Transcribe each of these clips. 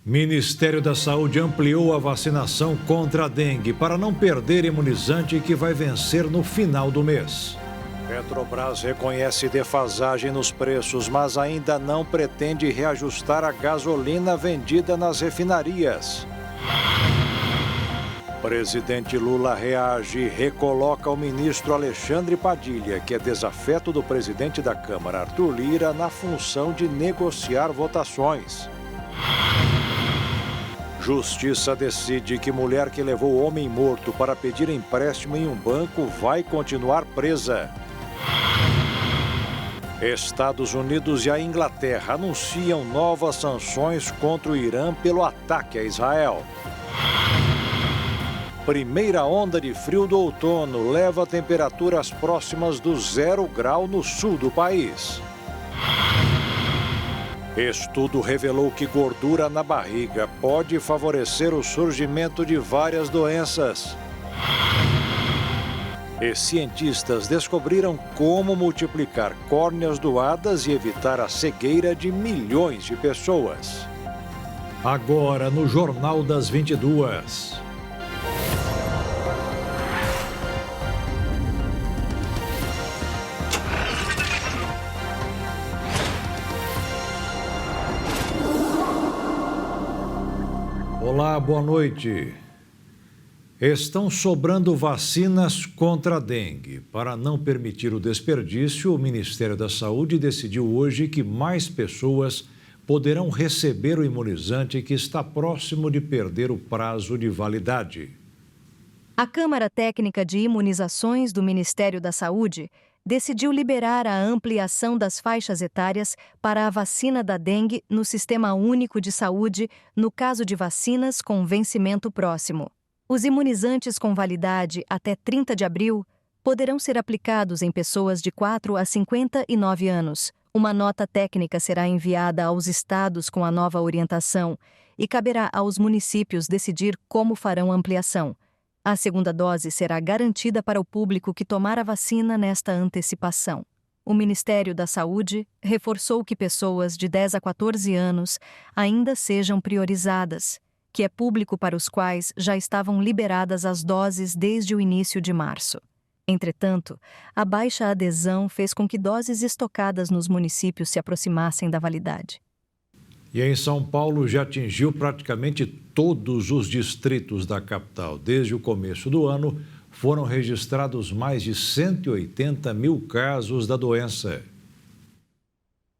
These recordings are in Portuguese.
Ministério da Saúde ampliou a vacinação contra a dengue para não perder imunizante que vai vencer no final do mês. Petrobras reconhece defasagem nos preços, mas ainda não pretende reajustar a gasolina vendida nas refinarias. Presidente Lula reage e recoloca o ministro Alexandre Padilha, que é desafeto do presidente da Câmara, Arthur Lira, na função de negociar votações. Justiça decide que mulher que levou homem morto para pedir empréstimo em um banco vai continuar presa. Estados Unidos e a Inglaterra anunciam novas sanções contra o Irã pelo ataque a Israel. Primeira onda de frio do outono leva temperaturas próximas do 0 grau no sul do país. Estudo revelou que gordura na barriga pode favorecer o surgimento de várias doenças. E cientistas descobriram como multiplicar córneas doadas e evitar a cegueira de milhões de pessoas. Agora no Jornal das 22. Olá, boa noite. Estão sobrando vacinas contra a dengue. Para não permitir o desperdício, o Ministério da Saúde decidiu hoje que mais pessoas poderão receber o imunizante que está próximo de perder o prazo de validade. A Câmara Técnica de Imunizações do Ministério da Saúde decidiu liberar a ampliação das faixas etárias para a vacina da dengue no Sistema Único de Saúde, no caso de vacinas com vencimento próximo. Os imunizantes com validade até 30 de abril poderão ser aplicados em pessoas de 4 a 59 anos. Uma nota técnica será enviada aos estados com a nova orientação e caberá aos municípios decidir como farão a ampliação. A segunda dose será garantida para o público que tomar a vacina nesta antecipação. O Ministério da Saúde reforçou que pessoas de 10 a 14 anos ainda sejam priorizadas, que é público para os quais já estavam liberadas as doses desde o início de março. Entretanto, a baixa adesão fez com que doses estocadas nos municípios se aproximassem da validade. E em São Paulo já atingiu praticamente todos os distritos da capital. Desde o começo do ano, foram registrados mais de 180 mil casos da doença.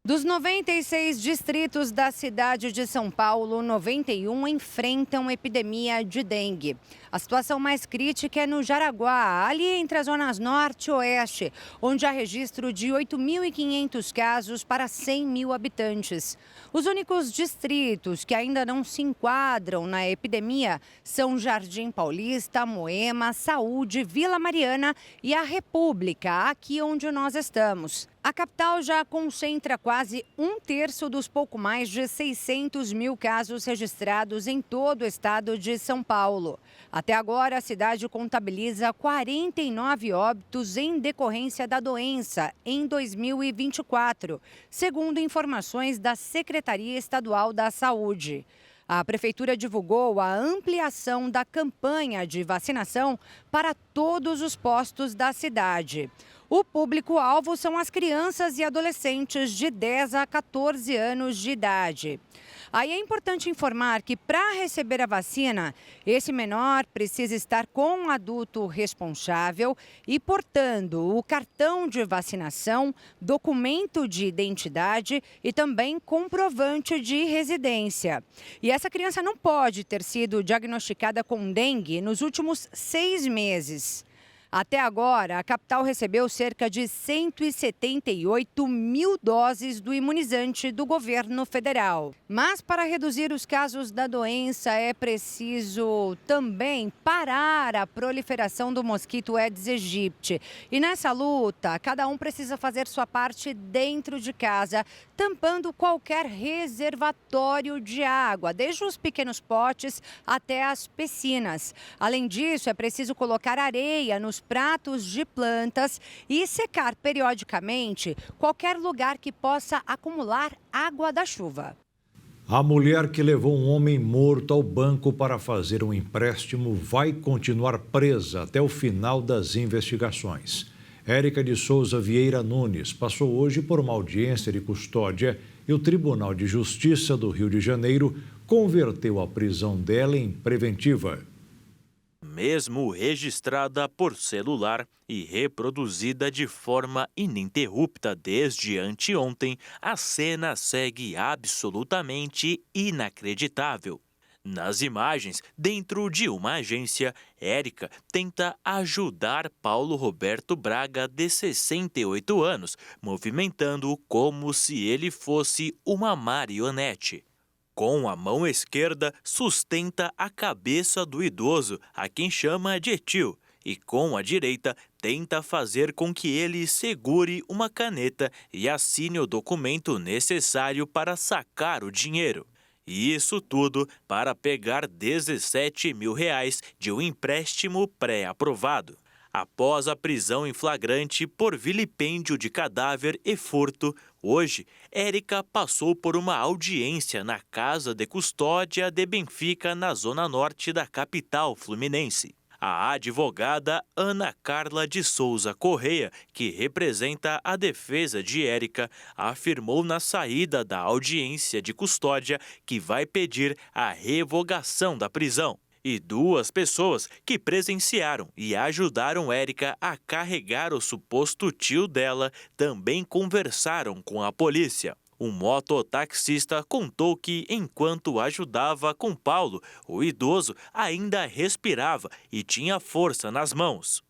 Dos 96 distritos da cidade de São Paulo, 91 enfrentam epidemia de dengue. A situação mais crítica é no Jaraguá, ali entre as zonas norte e oeste, onde há registro de 8.500 casos para 100 mil habitantes. Os únicos distritos que ainda não se enquadram na epidemia são Jardim Paulista, Moema, Saúde, Vila Mariana e a República, aqui onde nós estamos. A capital já concentra quase um terço dos pouco mais de 600 mil casos registrados em todo o estado de São Paulo. Até agora, a cidade contabiliza 49 óbitos em decorrência da doença em 2024, segundo informações da Secretaria Estadual da Saúde. A Prefeitura divulgou a ampliação da campanha de vacinação para todos os postos da cidade. O público-alvo são as crianças e adolescentes de 10 a 14 anos de idade. Aí é importante informar que para receber a vacina, esse menor precisa estar com um adulto responsável e portando o cartão de vacinação, documento de identidade e também comprovante de residência. E essa criança não pode ter sido diagnosticada com dengue nos últimos 6 meses. Até agora, a capital recebeu cerca de 178 mil doses do imunizante do governo federal. Mas para reduzir os casos da doença é preciso também parar a proliferação do mosquito Aedes aegypti. E nessa luta, cada um precisa fazer sua parte dentro de casa, tampando qualquer reservatório de água, desde os pequenos potes até as piscinas. Além disso, é preciso colocar areia nos pratos de plantas e secar periodicamente qualquer lugar que possa acumular água da chuva. A mulher que levou um homem morto ao banco para fazer um empréstimo vai continuar presa até o final das investigações. Érica de Souza Vieira Nunes passou hoje por uma audiência de custódia e o Tribunal de Justiça do Rio de Janeiro converteu a prisão dela em preventiva. Mesmo registrada por celular e reproduzida de forma ininterrupta desde anteontem, a cena segue absolutamente inacreditável. Nas imagens, dentro de uma agência, Érica tenta ajudar Paulo Roberto Braga, de 68 anos, movimentando-o como se ele fosse uma marionete. Com a mão esquerda, sustenta a cabeça do idoso, a quem chama de tio, e com a direita, tenta fazer com que ele segure uma caneta e assine o documento necessário para sacar o dinheiro. E isso tudo para pegar R$17 mil de um empréstimo pré-aprovado. Após a prisão em flagrante por vilipêndio de cadáver e furto, hoje, Érica passou por uma audiência na Casa de Custódia de Benfica, na zona norte da capital fluminense. A advogada Ana Carla de Souza Correia, que representa a defesa de Érica, afirmou na saída da audiência de custódia que vai pedir a revogação da prisão. E duas pessoas que presenciaram e ajudaram Érica a carregar o suposto tio dela também conversaram com a polícia. Um mototaxista contou que, enquanto ajudava com Paulo, o idoso ainda respirava e tinha força nas mãos.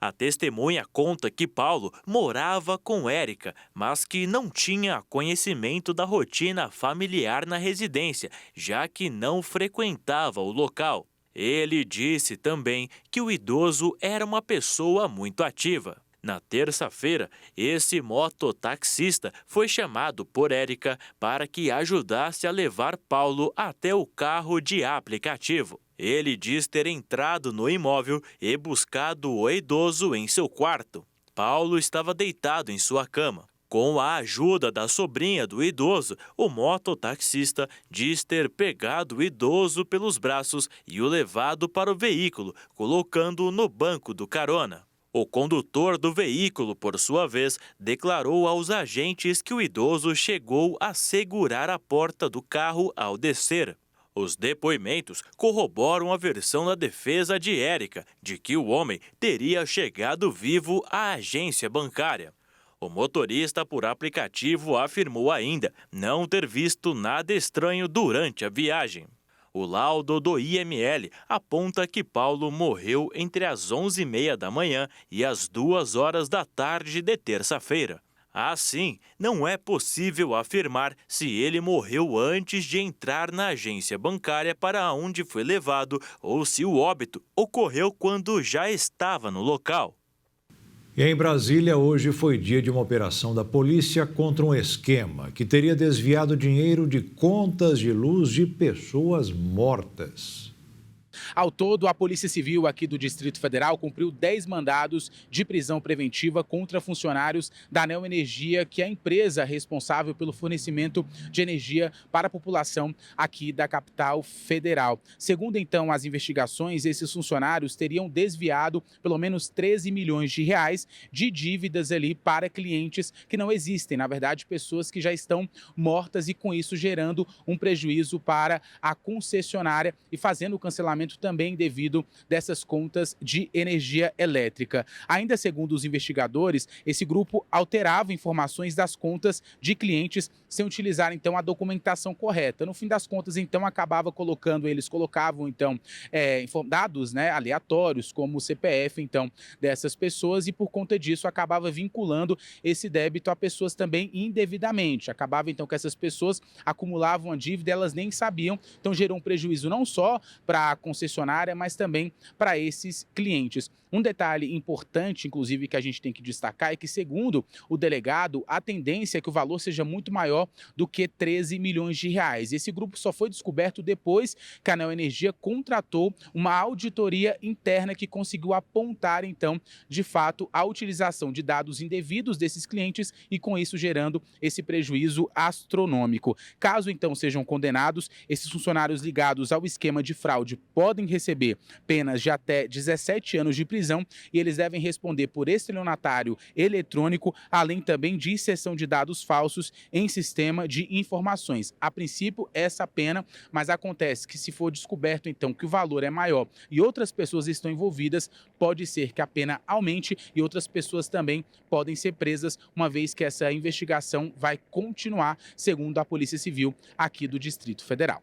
A testemunha conta que Paulo morava com Érica, mas que não tinha conhecimento da rotina familiar na residência, já que não frequentava o local. Ele disse também que o idoso era uma pessoa muito ativa. Na terça-feira, esse mototaxista foi chamado por Érica para que ajudasse a levar Paulo até o carro de aplicativo. Ele diz ter entrado no imóvel e buscado o idoso em seu quarto. Paulo estava deitado em sua cama. Com a ajuda da sobrinha do idoso, o mototaxista diz ter pegado o idoso pelos braços e o levado para o veículo, colocando-o no banco do carona. O condutor do veículo, por sua vez, declarou aos agentes que o idoso chegou a segurar a porta do carro ao descer. Os depoimentos corroboram a versão da defesa de Érica, de que o homem teria chegado vivo à agência bancária. O motorista por aplicativo afirmou ainda não ter visto nada estranho durante a viagem. O laudo do IML aponta que Paulo morreu entre as 11h30 da manhã e as 2h da tarde de terça-feira. Assim, não é possível afirmar se ele morreu antes de entrar na agência bancária para onde foi levado ou se o óbito ocorreu quando já estava no local. E em Brasília, hoje foi dia de uma operação da polícia contra um esquema que teria desviado dinheiro de contas de luz de pessoas mortas. Ao todo, a Polícia Civil aqui do Distrito Federal cumpriu 10 mandados de prisão preventiva contra funcionários da Neo Energia, que é a empresa responsável pelo fornecimento de energia para a população aqui da capital federal. Segundo, então, as investigações, esses funcionários teriam desviado pelo menos 13 milhões de reais de dívidas ali para clientes que não existem, na verdade, pessoas que já estão mortas e com isso gerando um prejuízo para a concessionária e fazendo o cancelamento também devido dessas contas de energia elétrica. Ainda segundo os investigadores, esse grupo alterava informações das contas de clientes sem utilizar então a documentação correta. No fim das contas, então, eles colocavam então dados, né, aleatórios, como o CPF então dessas pessoas, e por conta disso acabava vinculando esse débito a pessoas também indevidamente. Acabava então que essas pessoas acumulavam a dívida, elas nem sabiam, então gerou um prejuízo não só para a concessionária, mas também para esses clientes. Um detalhe importante, inclusive, que a gente tem que destacar é que, segundo o delegado, a tendência é que o valor seja muito maior do que 13 milhões de reais. Esse grupo só foi descoberto depois que a Neo Energia contratou uma auditoria interna que conseguiu apontar, então, de fato, a utilização de dados indevidos desses clientes e, com isso, gerando esse prejuízo astronômico. Caso, então, sejam condenados, esses funcionários ligados ao esquema de fraude podem receber penas de até 17 anos de prisão e eles devem responder por estelionatário eletrônico, além também de cessão de dados falsos em sistema de informações. A princípio, essa pena, mas acontece que se for descoberto, então, que o valor é maior e outras pessoas estão envolvidas, pode ser que a pena aumente e outras pessoas também podem ser presas, uma vez que essa investigação vai continuar, segundo a Polícia Civil aqui do Distrito Federal.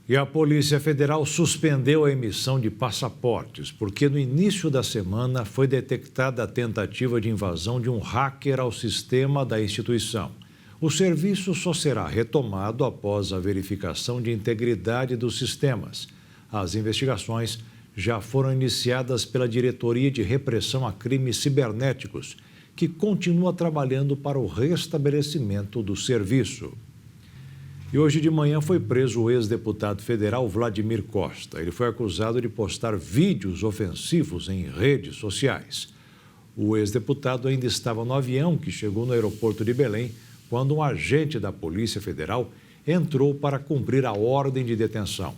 E a Polícia Federal suspendeu a emissão de passaportes, porque no início da semana foi detectada a tentativa de invasão de um hacker ao sistema da instituição. O serviço só será retomado após a verificação de integridade dos sistemas. As investigações já foram iniciadas pela Diretoria de Repressão a Crimes Cibernéticos, que continua trabalhando para o restabelecimento do serviço. E hoje de manhã foi preso o ex-deputado federal Vladimir Costa. Ele foi acusado de postar vídeos ofensivos em redes sociais. O ex-deputado ainda estava no avião que chegou no aeroporto de Belém quando um agente da Polícia Federal entrou para cumprir a ordem de detenção.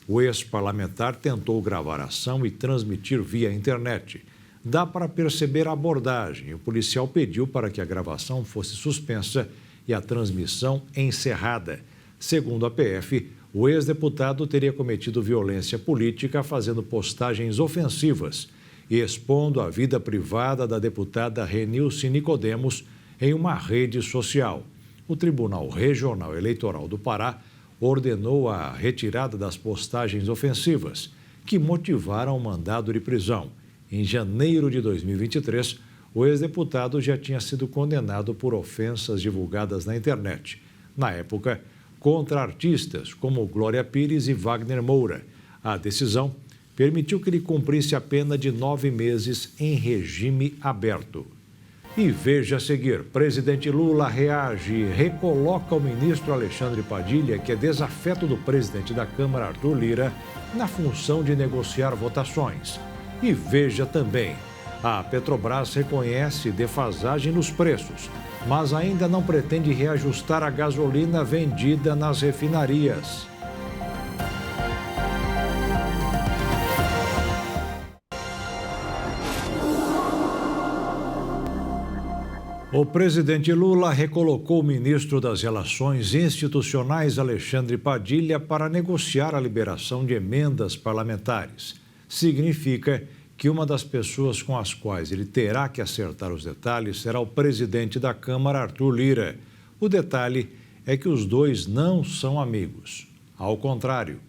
O ex-parlamentar tentou gravar a ação e transmitir via internet. Dá para perceber a abordagem. O policial pediu para que a gravação fosse suspensa e a transmissão encerrada. Segundo a PF, o ex-deputado teria cometido violência política fazendo postagens ofensivas e expondo a vida privada da deputada Renilce Nicodemos em uma rede social. O Tribunal Regional Eleitoral do Pará ordenou a retirada das postagens ofensivas, que motivaram o mandado de prisão. Em janeiro de 2023, o ex-deputado já tinha sido condenado por ofensas divulgadas na internet. Na época, contra artistas como Glória Pires e Wagner Moura. A decisão permitiu que ele cumprisse a pena de 9 meses em regime aberto. E veja a seguir, presidente Lula reage e recoloca o ministro Alexandre Padilha, que é desafeto do presidente da Câmara, Arthur Lira, na função de negociar votações. E veja também, a Petrobras reconhece defasagem nos preços, mas ainda não pretende reajustar a gasolina vendida nas refinarias. O presidente Lula recolocou o ministro das Relações Institucionais, Alexandre Padilha, para negociar a liberação de emendas parlamentares. Significa que uma das pessoas com as quais ele terá que acertar os detalhes será o presidente da Câmara, Arthur Lira. O detalhe é que os dois não são amigos. Ao contrário.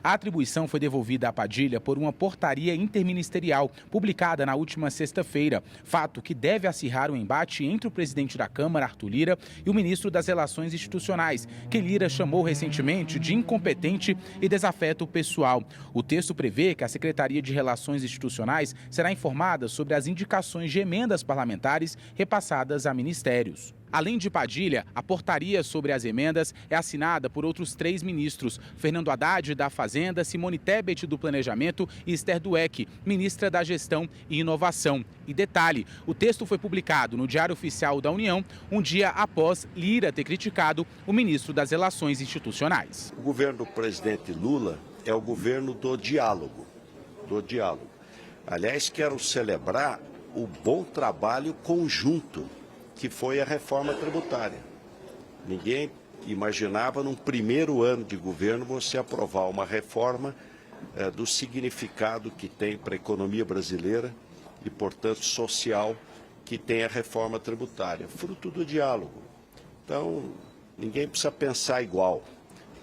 A atribuição foi devolvida a Padilha por uma portaria interministerial publicada na última sexta-feira, fato que deve acirrar o embate entre o presidente da Câmara, Arthur Lira, e o ministro das Relações Institucionais, que Lira chamou recentemente de incompetente e desafeto pessoal. O texto prevê que a Secretaria de Relações Institucionais será informada sobre as indicações de emendas parlamentares repassadas a ministérios. Além de Padilha, a portaria sobre as emendas é assinada por outros 3 ministros: Fernando Haddad, da Fazenda, Simone Tebet, do Planejamento e Esther Dweck, ministra da Gestão e Inovação. E detalhe, o texto foi publicado no Diário Oficial da União, um dia após Lira ter criticado o ministro das Relações Institucionais. O governo do presidente Lula é o governo do diálogo. Aliás, quero celebrar o bom trabalho conjunto que foi a reforma tributária. Ninguém imaginava, num primeiro ano de governo, você aprovar uma reforma do significado que tem para a economia brasileira e, portanto, social, que tem a reforma tributária, fruto do diálogo. Então, ninguém precisa pensar igual.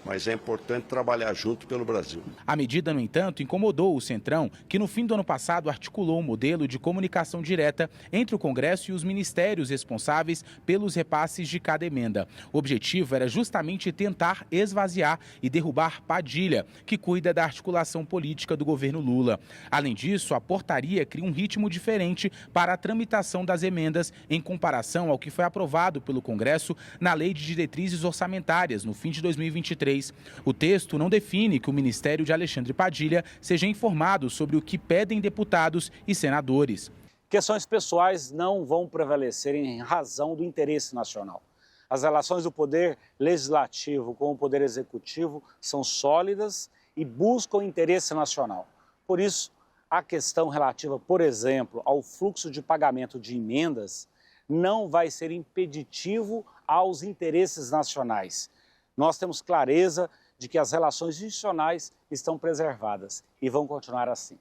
mas é importante trabalhar junto pelo Brasil. A medida, no entanto, incomodou o Centrão, que no fim do ano passado articulou um modelo de comunicação direta entre o Congresso e os ministérios responsáveis pelos repasses de cada emenda. O objetivo era justamente tentar esvaziar e derrubar Padilha, que cuida da articulação política do governo Lula. Além disso, a portaria cria um ritmo diferente para a tramitação das emendas em comparação ao que foi aprovado pelo Congresso na Lei de Diretrizes Orçamentárias, no fim de 2023. O texto não define que o Ministério de Alexandre Padilha seja informado sobre o que pedem deputados e senadores. Questões pessoais não vão prevalecer em razão do interesse nacional. As relações do poder legislativo com o poder executivo são sólidas e buscam o interesse nacional. Por isso, a questão relativa, por exemplo, ao fluxo de pagamento de emendas não vai ser impeditivo aos interesses nacionais. Nós temos clareza de que as relações institucionais estão preservadas e vão continuar assim.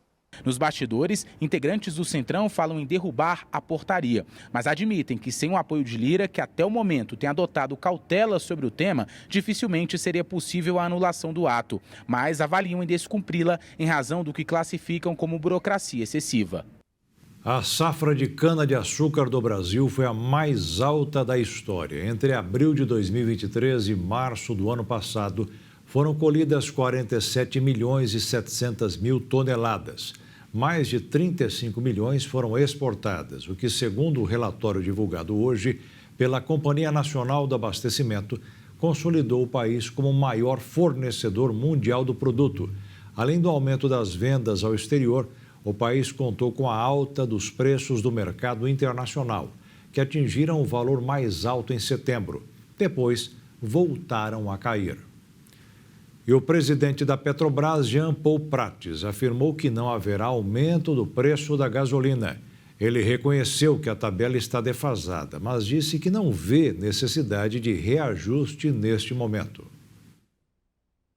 Nos bastidores, integrantes do Centrão falam em derrubar a portaria, mas admitem que sem o apoio de Lira, que até o momento tem adotado cautela sobre o tema, dificilmente seria possível a anulação do ato, mas avaliam em descumpri-la em razão do que classificam como burocracia excessiva. A safra de cana-de-açúcar do Brasil foi a mais alta da história. Entre abril de 2023 e março do ano passado, foram colhidas 47 milhões e 700 mil toneladas. Mais de 35 milhões foram exportadas, o que, segundo o relatório divulgado hoje pela Companhia Nacional do Abastecimento, consolidou o país como o maior fornecedor mundial do produto. Além do aumento das vendas ao exterior, o país contou com a alta dos preços do mercado internacional, que atingiram o valor mais alto em setembro. Depois, voltaram a cair. E o presidente da Petrobras, Jean Paul Prates, afirmou que não haverá aumento do preço da gasolina. Ele reconheceu que a tabela está defasada, mas disse que não vê necessidade de reajuste neste momento.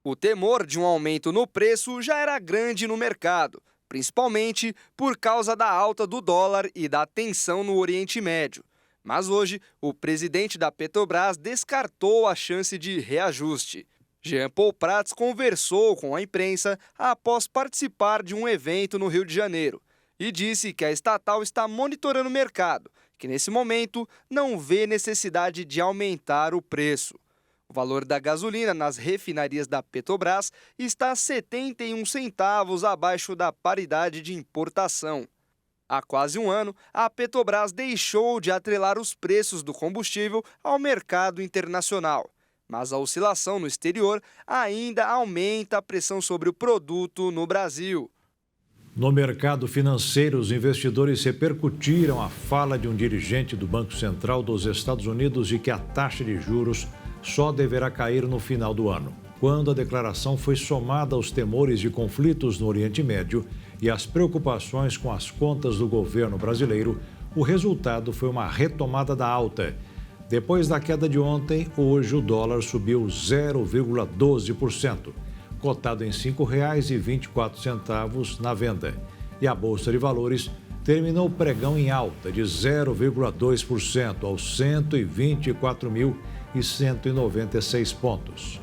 O temor de um aumento no preço já era grande no mercado, principalmente por causa da alta do dólar e da tensão no Oriente Médio. Mas hoje, o presidente da Petrobras descartou a chance de reajuste. Jean Paul Prates conversou com a imprensa após participar de um evento no Rio de Janeiro e disse que a estatal está monitorando o mercado, que nesse momento não vê necessidade de aumentar o preço. O valor da gasolina nas refinarias da Petrobras está 71 centavos abaixo da paridade de importação. Há quase um ano, a Petrobras deixou de atrelar os preços do combustível ao mercado internacional. Mas a oscilação no exterior ainda aumenta a pressão sobre o produto no Brasil. No mercado financeiro, os investidores repercutiram a fala de um dirigente do Banco Central dos Estados Unidos de que a taxa de juros só deverá cair no final do ano. Quando a declaração foi somada aos temores de conflitos no Oriente Médio e às preocupações com as contas do governo brasileiro, o resultado foi uma retomada da alta. Depois da queda de ontem, hoje o dólar subiu 0,12%, cotado em R$ 5,24 na venda. E a Bolsa de Valores terminou o pregão em alta de 0,2% aos 124.196 pontos.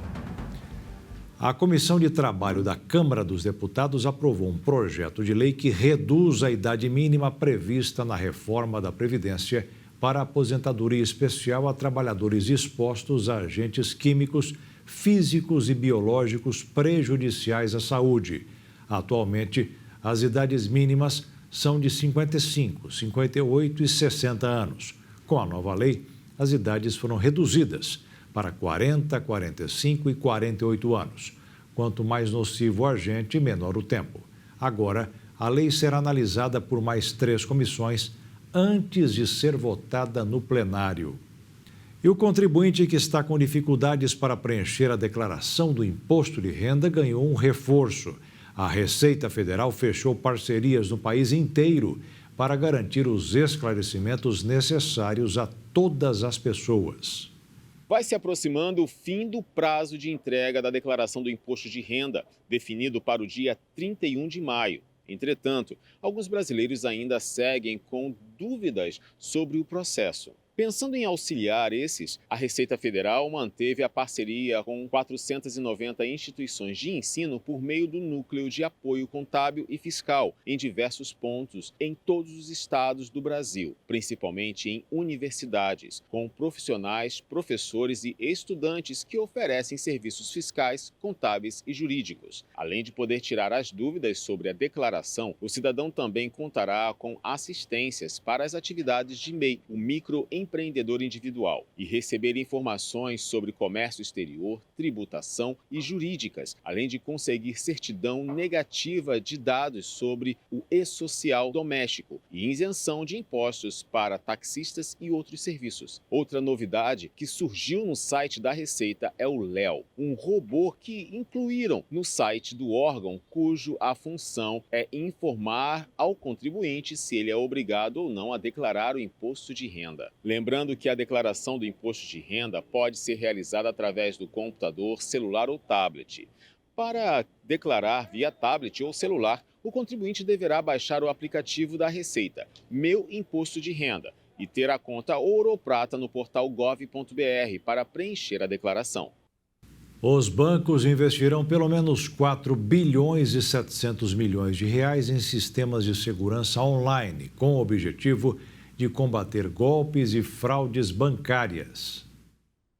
A Comissão de Trabalho da Câmara dos Deputados aprovou um projeto de lei que reduz a idade mínima prevista na reforma da Previdência para a aposentadoria especial a trabalhadores expostos a agentes químicos, físicos e biológicos prejudiciais à saúde. Atualmente, as idades mínimas são de 55, 58 e 60 anos. Com a nova lei, as idades foram reduzidas para 40, 45 e 48 anos. Quanto mais nocivo o agente, menor o tempo. Agora, a lei será analisada por mais 3 comissões antes de ser votada no plenário. E o contribuinte que está com dificuldades para preencher a declaração do imposto de renda ganhou um reforço. A Receita Federal fechou parcerias no país inteiro para garantir os esclarecimentos necessários a todas as pessoas. Vai se aproximando o fim do prazo de entrega da declaração do imposto de renda, definido para o dia 31 de maio. Entretanto, alguns brasileiros ainda seguem com dúvidas sobre o processo. Pensando em auxiliar esses, a Receita Federal manteve a parceria com 490 instituições de ensino por meio do Núcleo de Apoio Contábil e Fiscal em diversos pontos em todos os estados do Brasil, principalmente em universidades, com profissionais, professores e estudantes que oferecem serviços fiscais, contábeis e jurídicos. Além de poder tirar as dúvidas sobre a declaração, o cidadão também contará com assistências para as atividades de MEI, o microempreendedor individual, e receber informações sobre comércio exterior, tributação e jurídicas, além de conseguir certidão negativa de dados sobre o e-social doméstico e isenção de impostos para taxistas e outros serviços. Outra novidade que surgiu no site da Receita é o Léo, um robô que incluíram no site do órgão, cujo a função é informar ao contribuinte se ele é obrigado ou não a declarar o imposto de renda. Lembrando que a declaração do imposto de renda pode ser realizada através do computador, celular ou tablet. Para declarar via tablet ou celular, o contribuinte deverá baixar o aplicativo da Receita, Meu Imposto de Renda, e ter a conta ouro ou prata no portal gov.br para preencher a declaração. Os bancos investirão pelo menos 4 bilhões e 700 milhões de reais em sistemas de segurança online, com o objetivo de combater golpes e fraudes bancárias.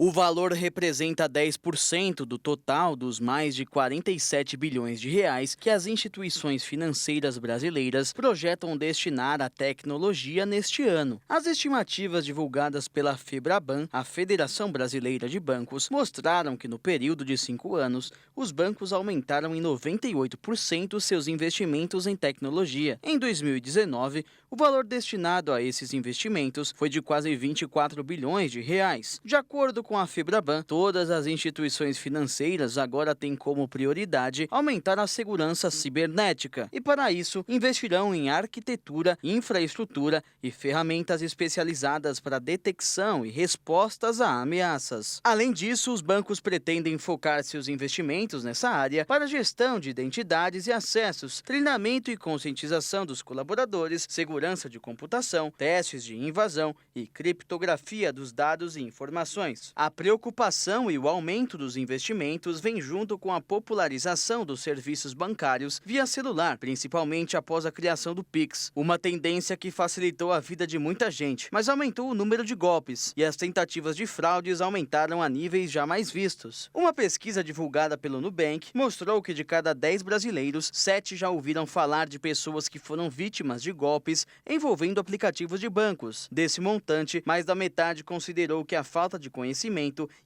O valor representa 10% do total dos mais de 47 bilhões de reais que as instituições financeiras brasileiras projetam destinar à tecnologia neste ano. As estimativas divulgadas pela FEBRABAN, a Federação Brasileira de Bancos, mostraram que no período de 5 anos, os bancos aumentaram em 98% seus investimentos em tecnologia. Em 2019, o valor destinado a esses investimentos foi de quase 24 bilhões de reais. De acordo com a FEBRABAN, todas as instituições financeiras agora têm como prioridade aumentar a segurança cibernética e, para isso, investirão em arquitetura, infraestrutura e ferramentas especializadas para detecção e respostas a ameaças. Além disso, os bancos pretendem focar seus investimentos nessa área para gestão de identidades e acessos, treinamento e conscientização dos colaboradores, segurança de computação, testes de invasão e criptografia dos dados e informações. A preocupação e o aumento dos investimentos vem junto com a popularização dos serviços bancários via celular, principalmente após a criação do Pix, uma tendência que facilitou a vida de muita gente, mas aumentou o número de golpes e as tentativas de fraudes aumentaram a níveis jamais vistos. Uma pesquisa divulgada pelo Nubank mostrou que de cada 10 brasileiros, 7 já ouviram falar de pessoas que foram vítimas de golpes envolvendo aplicativos de bancos. Desse montante, mais da metade considerou que a falta de conhecimento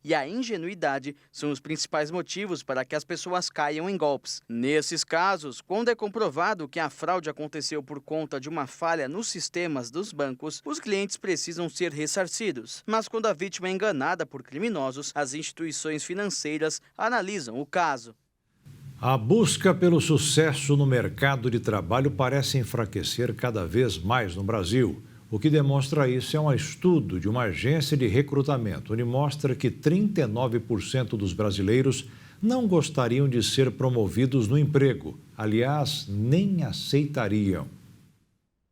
e a ingenuidade são os principais motivos para que as pessoas caiam em golpes. Nesses casos, quando é comprovado que a fraude aconteceu por conta de uma falha nos sistemas dos bancos, os clientes precisam ser ressarcidos. Mas quando a vítima é enganada por criminosos, as instituições financeiras analisam o caso. A busca pelo sucesso no mercado de trabalho parece enfraquecer cada vez mais no Brasil. O que demonstra isso é um estudo de uma agência de recrutamento, onde mostra que 39% dos brasileiros não gostariam de ser promovidos no emprego. Aliás, nem aceitariam.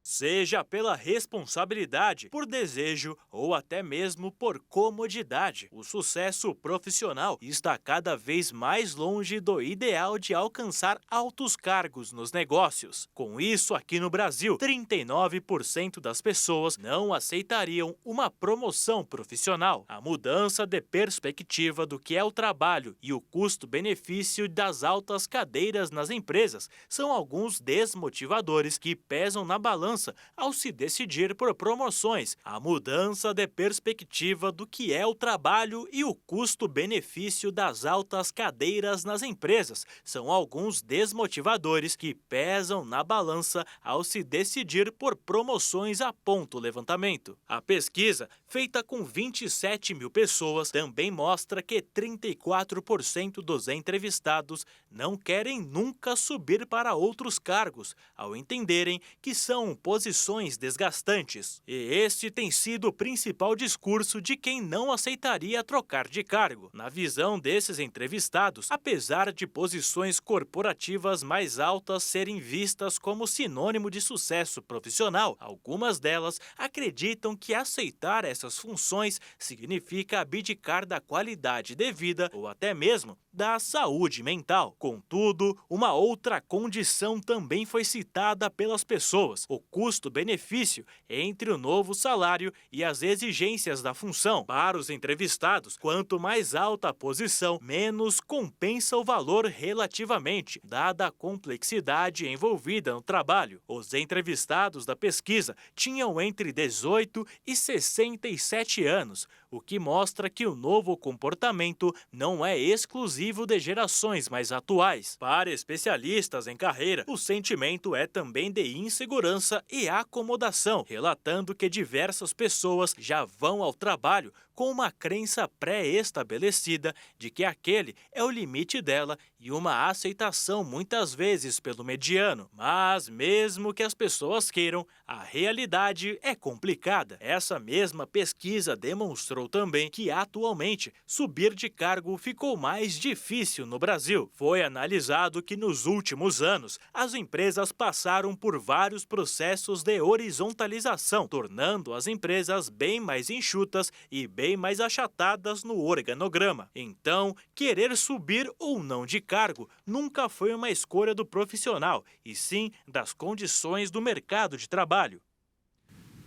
Seja pela responsabilidade, por desejo ou até mesmo por comodidade, o sucesso profissional está cada vez mais longe do ideal de alcançar altos cargos nos negócios. Com isso, aqui no Brasil, 39% das pessoas não aceitariam uma promoção profissional. A mudança de perspectiva do que é o trabalho e o custo-benefício das altas cadeiras nas empresas são alguns desmotivadores que pesam na balança ao se decidir por promoções. A mudança de perspectiva do que é o trabalho e o custo-benefício das altas cadeiras nas empresas são alguns desmotivadores que pesam na balança ao se decidir por promoções, aponta o levantamento. A pesquisa, feita com 27 mil pessoas, também mostra que 34% dos entrevistados não querem nunca subir para outros cargos, ao entenderem que são posições desgastantes. E este tem sido o principal discurso de quem não aceitaria trocar de cargo. Na visão desses entrevistados, apesar de posições corporativas mais altas serem vistas como sinônimo de sucesso profissional, algumas delas acreditam que aceitar essas funções significa abdicar da qualidade de vida ou até mesmo da saúde mental. Contudo, uma outra condição também foi citada pelas pessoas: o custo-benefício entre o novo salário e as exigências da função. Para os entrevistados, quanto mais alta a posição, menos compensa o valor relativamente, dada a complexidade envolvida no trabalho. Os entrevistados da pesquisa tinham entre 18 e 67 anos, o que mostra que o novo comportamento não é exclusivo de gerações mais atuais. Para especialistas em carreira, o sentimento é também de insegurança e acomodação, relatando que diversas pessoas já vão ao trabalho com uma crença pré-estabelecida de que aquele é o limite dela e uma aceitação muitas vezes pelo mediano. Mas mesmo que as pessoas queiram, a realidade é complicada. Essa mesma pesquisa demonstrou também que atualmente subir de cargo ficou mais difícil no Brasil. Foi analisado que nos últimos anos as empresas passaram por vários processos de horizontalização, tornando as empresas bem mais enxutas e bem mais achatadas no organograma. Então, querer subir ou não de cargo nunca foi uma escolha do profissional, e sim das condições do mercado de trabalho.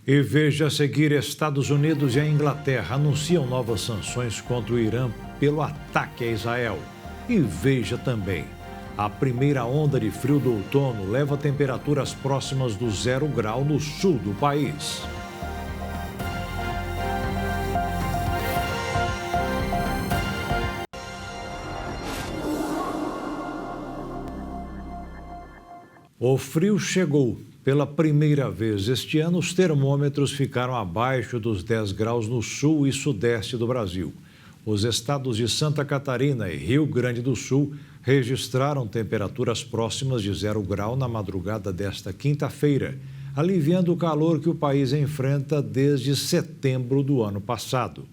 E veja a seguir: Estados Unidos e a Inglaterra anunciam novas sanções contra o Irã pelo ataque a Israel. E veja também: a primeira onda de frio do outono leva temperaturas próximas do 0 grau no sul do país. O frio chegou. Pela primeira vez este ano, os termômetros ficaram abaixo dos 10 graus no sul e sudeste do Brasil. Os estados de Santa Catarina e Rio Grande do Sul registraram temperaturas próximas de 0 grau na madrugada desta quinta-feira, aliviando o calor que o país enfrenta desde setembro do ano passado.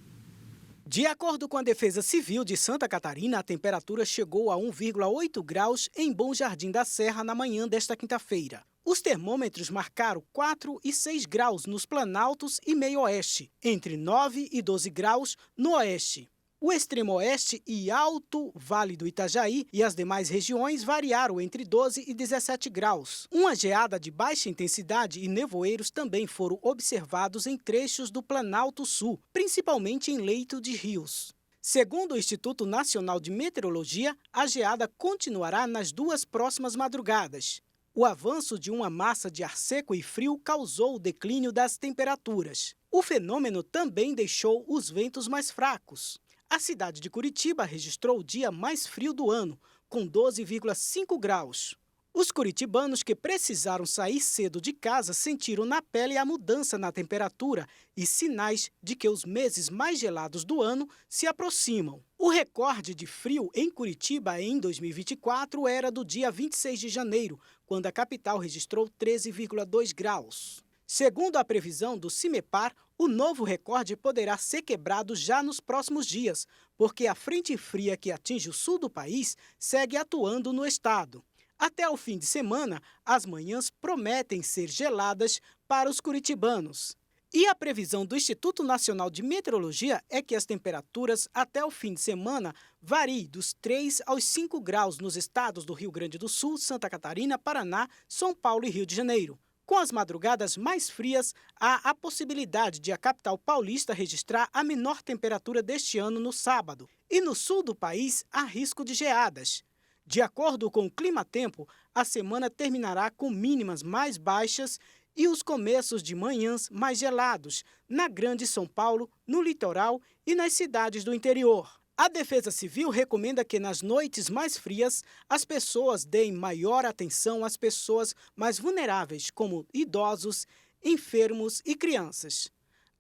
De acordo com a Defesa Civil de Santa Catarina, a temperatura chegou a 1,8 graus em Bom Jardim da Serra na manhã desta quinta-feira. Os termômetros marcaram 4 e 6 graus nos Planaltos e Meio-Oeste, entre 9 e 12 graus no Oeste. O Extremo Oeste e Alto Vale do Itajaí e as demais regiões variaram entre 12 e 17 graus. Uma geada de baixa intensidade e nevoeiros também foram observados em trechos do Planalto Sul, principalmente em leito de rios. Segundo o Instituto Nacional de Meteorologia, a geada continuará nas 2 próximas madrugadas. O avanço de uma massa de ar seco e frio causou o declínio das temperaturas. O fenômeno também deixou os ventos mais fracos. A cidade de Curitiba registrou o dia mais frio do ano, com 12,5 graus. Os curitibanos que precisaram sair cedo de casa sentiram na pele a mudança na temperatura e sinais de que os meses mais gelados do ano se aproximam. O recorde de frio em Curitiba em 2024 era do dia 26 de janeiro, quando a capital registrou 13,2 graus. Segundo a previsão do CIMEPAR, o novo recorde poderá ser quebrado já nos próximos dias, porque a frente fria que atinge o sul do país segue atuando no estado. Até o fim de semana, as manhãs prometem ser geladas para os curitibanos. E a previsão do Instituto Nacional de Meteorologia é que as temperaturas até o fim de semana variem dos 3 aos 5 graus nos estados do Rio Grande do Sul, Santa Catarina, Paraná, São Paulo e Rio de Janeiro. Com as madrugadas mais frias, há a possibilidade de a capital paulista registrar a menor temperatura deste ano no sábado. E no sul do país, há risco de geadas. De acordo com o Climatempo, a semana terminará com mínimas mais baixas e os começos de manhãs mais gelados na Grande São Paulo, no litoral e nas cidades do interior. A Defesa Civil recomenda que nas noites mais frias as pessoas deem maior atenção às pessoas mais vulneráveis, como idosos, enfermos e crianças.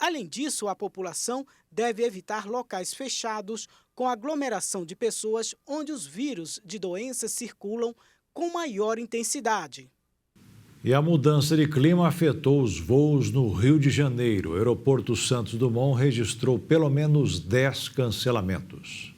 Além disso, a população deve evitar locais fechados com aglomeração de pessoas onde os vírus de doenças circulam com maior intensidade. E a mudança de clima afetou os voos no Rio de Janeiro. O aeroporto Santos Dumont registrou pelo menos 10 cancelamentos.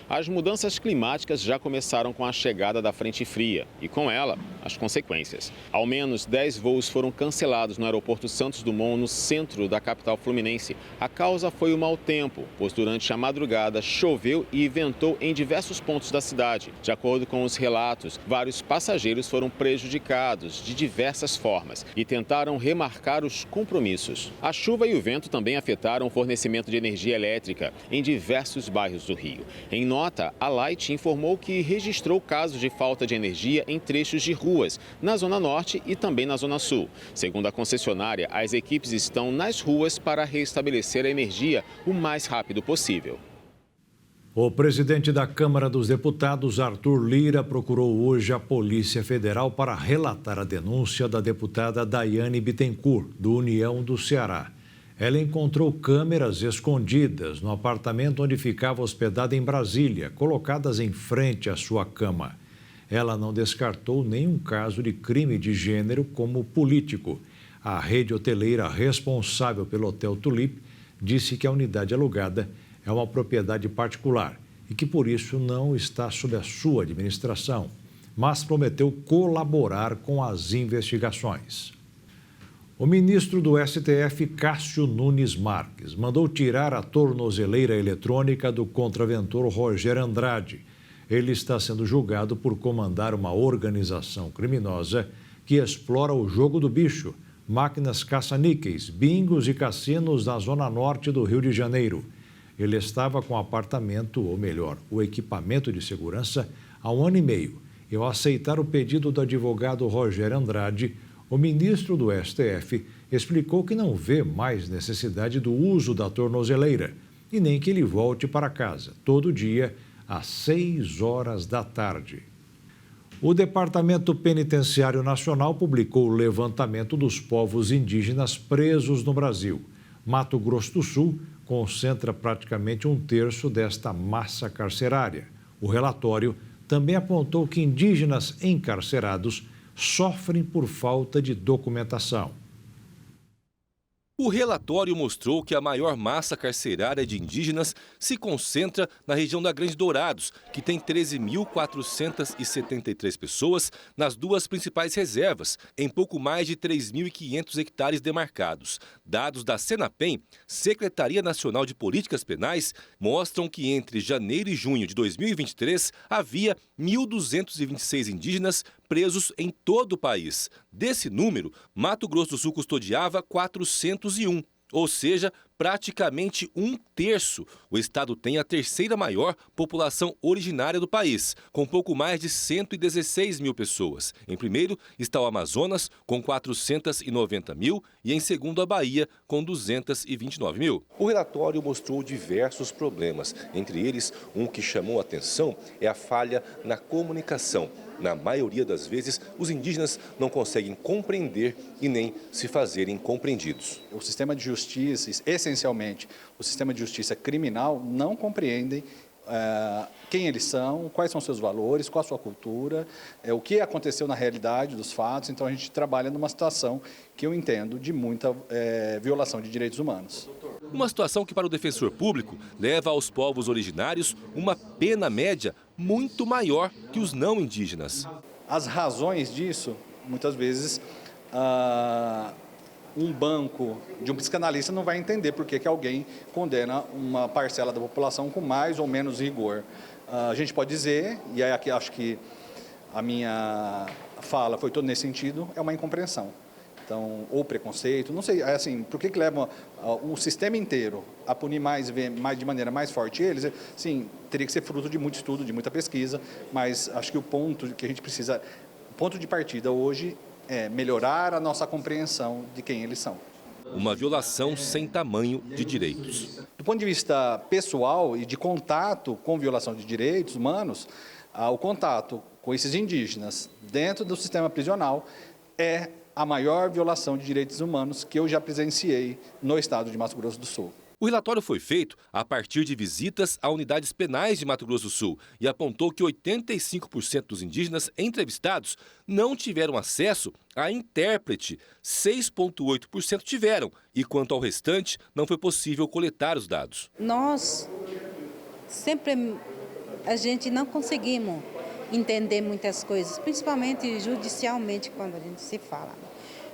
As mudanças climáticas já começaram com a chegada da frente fria e, com ela, as consequências. Ao menos 10 voos foram cancelados no aeroporto Santos Dumont, no centro da capital fluminense. A causa foi o mau tempo, pois durante a madrugada choveu e ventou em diversos pontos da cidade. De acordo com os relatos, vários passageiros foram prejudicados de diversas formas e tentaram remarcar os compromissos. A chuva e o vento também afetaram o fornecimento de energia elétrica em diversos bairros do Rio. Em nota, a Light informou que registrou casos de falta de energia em trechos de ruas, na Zona Norte e também na Zona Sul. Segundo a concessionária, as equipes estão nas ruas para restabelecer a energia o mais rápido possível. O presidente da Câmara dos Deputados, Arthur Lira, procurou hoje a Polícia Federal para relatar a denúncia da deputada Daiane Bittencourt, do União do Ceará. Ela encontrou câmeras escondidas no apartamento onde ficava hospedada em Brasília, colocadas em frente à sua cama. Ela não descartou nenhum caso de crime de gênero como político. A rede hoteleira responsável pelo Hotel Tulip disse que a unidade alugada é uma propriedade particular e que, por isso, não está sob a sua administração, mas prometeu colaborar com as investigações. O ministro do STF, Cássio Nunes Marques, mandou tirar a tornozeleira eletrônica do contraventor Rogério Andrade. Ele está sendo julgado por comandar uma organização criminosa que explora o jogo do bicho, máquinas caça-níqueis, bingos e cassinos na zona norte do Rio de Janeiro. Ele estava com o apartamento, ou melhor, o equipamento de segurança, há 1 ano e meio. E ao aceitar o pedido do advogado Rogério Andrade, o ministro do STF explicou que não vê mais necessidade do uso da tornozeleira e nem que ele volte para casa todo dia às 6 horas da tarde. O Departamento Penitenciário Nacional publicou o levantamento dos povos indígenas presos no Brasil. Mato Grosso do Sul concentra praticamente 1/3 desta massa carcerária. O relatório também apontou que indígenas encarcerados sofrem por falta de documentação. O relatório mostrou que a maior massa carcerária de indígenas se concentra na região da Grande Dourados, que tem 13.473 pessoas nas 2 principais reservas, em pouco mais de 3.500 hectares demarcados. Dados da Senapen, Secretaria Nacional de Políticas Penais, mostram que entre janeiro e junho de 2023 havia 1.226 indígenas presos em todo o país. Desse número, Mato Grosso do Sul custodiava 401, ou seja, praticamente 1/3. O estado tem a 3ª maior população originária do país, com pouco mais de 116 mil pessoas. Em primeiro está o Amazonas, com 490 mil, e em segundo a Bahia, com 229 mil. O relatório mostrou diversos problemas. Entre eles, um que chamou a atenção é a falha na comunicação. Na maioria das vezes, os indígenas não conseguem compreender e nem se fazerem compreendidos. O sistema de justiça, essencialmente o sistema de justiça criminal, não compreendem quem eles são, quais são seus valores, qual a sua cultura, o que aconteceu na realidade dos fatos. Então a gente trabalha numa situação que eu entendo de muita violação de direitos humanos. Uma situação que para o defensor público leva aos povos originários uma pena média muito maior que os não indígenas. As razões disso, muitas vezes, um banco de um psicanalista não vai entender por que alguém condena uma parcela da população com mais ou menos rigor. A gente pode dizer, e aí aqui acho que a minha fala foi toda nesse sentido, é uma incompreensão. Então, ou preconceito, não sei, assim, por que leva o sistema inteiro a punir de maneira mais forte eles? Sim, teria que ser fruto de muito estudo, de muita pesquisa, mas acho que o ponto que a gente precisa, o ponto de partida hoje é melhorar a nossa compreensão de quem eles são. Uma violação sem tamanho de direitos. Do ponto de vista pessoal e de contato com violação de direitos humanos, o contato com esses indígenas dentro do sistema prisional é a maior violação de direitos humanos que eu já presenciei no estado de Mato Grosso do Sul. O relatório foi feito a partir de visitas a unidades penais de Mato Grosso do Sul e apontou que 85% dos indígenas entrevistados não tiveram acesso a intérprete, 6,8% tiveram, e quanto ao restante, não foi possível coletar os dados. Nós a gente não conseguimos entender muitas coisas, principalmente judicialmente quando a gente se fala,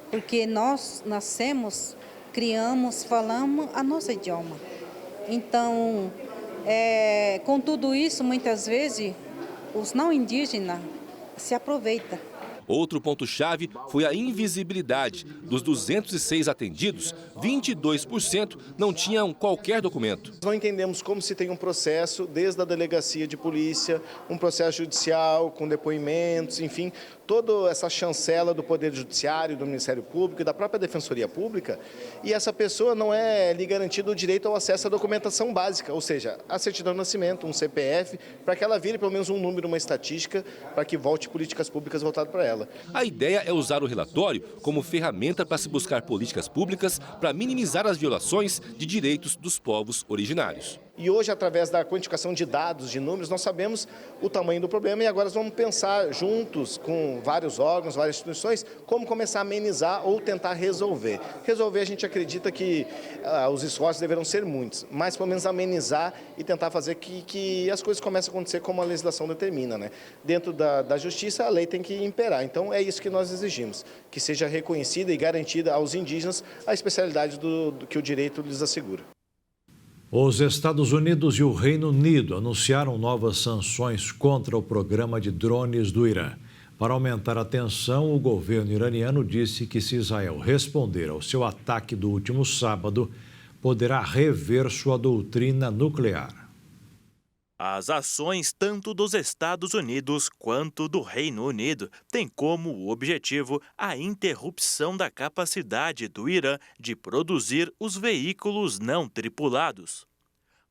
porque nós nascemos, criamos, falamos a nosso idioma. Então, com tudo isso, muitas vezes, os não indígenas se aproveitam. Outro ponto-chave foi a invisibilidade. Dos 206 atendidos, 22% não tinham qualquer documento. Não entendemos como se tem um processo, desde a delegacia de polícia, um processo judicial com depoimentos, enfim, toda essa chancela do Poder Judiciário, do Ministério Público e da própria Defensoria Pública, e essa pessoa não é lhe garantido o direito ao acesso à documentação básica, ou seja, a certidão de nascimento, um CPF, para que ela vire pelo menos um número, uma estatística, para que volte políticas públicas voltadas para ela. A ideia é usar o relatório como ferramenta para se buscar políticas públicas para minimizar as violações de direitos dos povos originários. E hoje, através da quantificação de dados, de números, nós sabemos o tamanho do problema e agora nós vamos pensar juntos com vários órgãos, várias instituições, como começar a amenizar ou tentar resolver. Resolver, a gente acredita que os esforços deverão ser muitos, mas pelo menos amenizar e tentar fazer que as coisas comecem a acontecer como a legislação determina, né? Dentro da justiça, a lei tem que imperar. Então, é isso que nós exigimos, que seja reconhecida e garantida aos indígenas a especialidade do que o direito lhes assegura. Os Estados Unidos e o Reino Unido anunciaram novas sanções contra o programa de drones do Irã. Para aumentar a tensão, o governo iraniano disse que se Israel responder ao seu ataque do último sábado, poderá rever sua doutrina nuclear. As ações tanto dos Estados Unidos quanto do Reino Unido têm como objetivo a interrupção da capacidade do Irã de produzir os veículos não tripulados.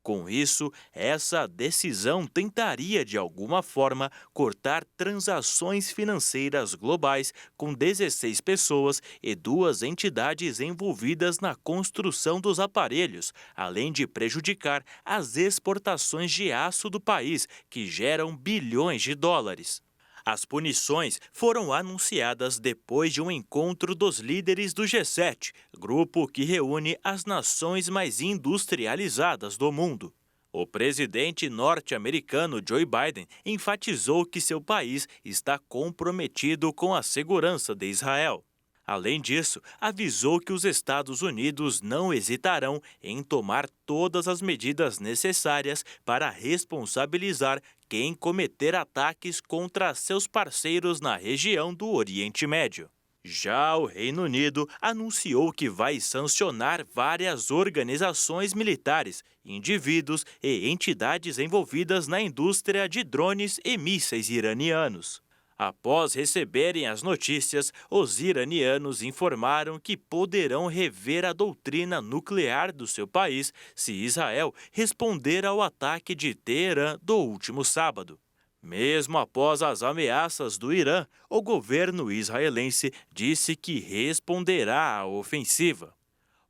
Com isso, essa decisão tentaria, de alguma forma, cortar transações financeiras globais com 16 pessoas e 2 entidades envolvidas na construção dos aparelhos, além de prejudicar as exportações de aço do país, que geram bilhões de dólares. As punições foram anunciadas depois de um encontro dos líderes do G7, grupo que reúne as nações mais industrializadas do mundo. O presidente norte-americano Joe Biden enfatizou que seu país está comprometido com a segurança de Israel. Além disso, avisou que os Estados Unidos não hesitarão em tomar todas as medidas necessárias para responsabilizar quem cometer ataques contra seus parceiros na região do Oriente Médio. Já o Reino Unido anunciou que vai sancionar várias organizações militares, indivíduos e entidades envolvidas na indústria de drones e mísseis iranianos. Após receberem as notícias, os iranianos informaram que poderão rever a doutrina nuclear do seu país se Israel responder ao ataque de Teherã do último sábado. Mesmo após as ameaças do Irã, o governo israelense disse que responderá à ofensiva.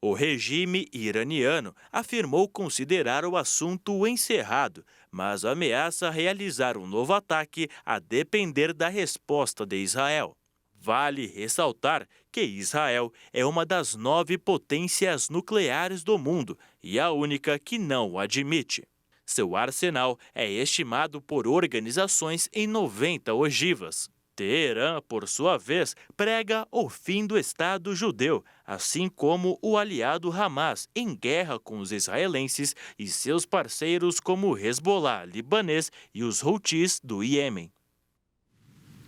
O regime iraniano afirmou considerar o assunto encerrado, mas ameaça realizar um novo ataque a depender da resposta de Israel. Vale ressaltar que Israel é uma das 9 potências nucleares do mundo e a única que não o admite. Seu arsenal é estimado por organizações em 90 ogivas. Teherã, por sua vez, prega o fim do Estado judeu, assim como o aliado Hamas, em guerra com os israelenses e seus parceiros como o Hezbollah libanês e os Houthis do Iêmen.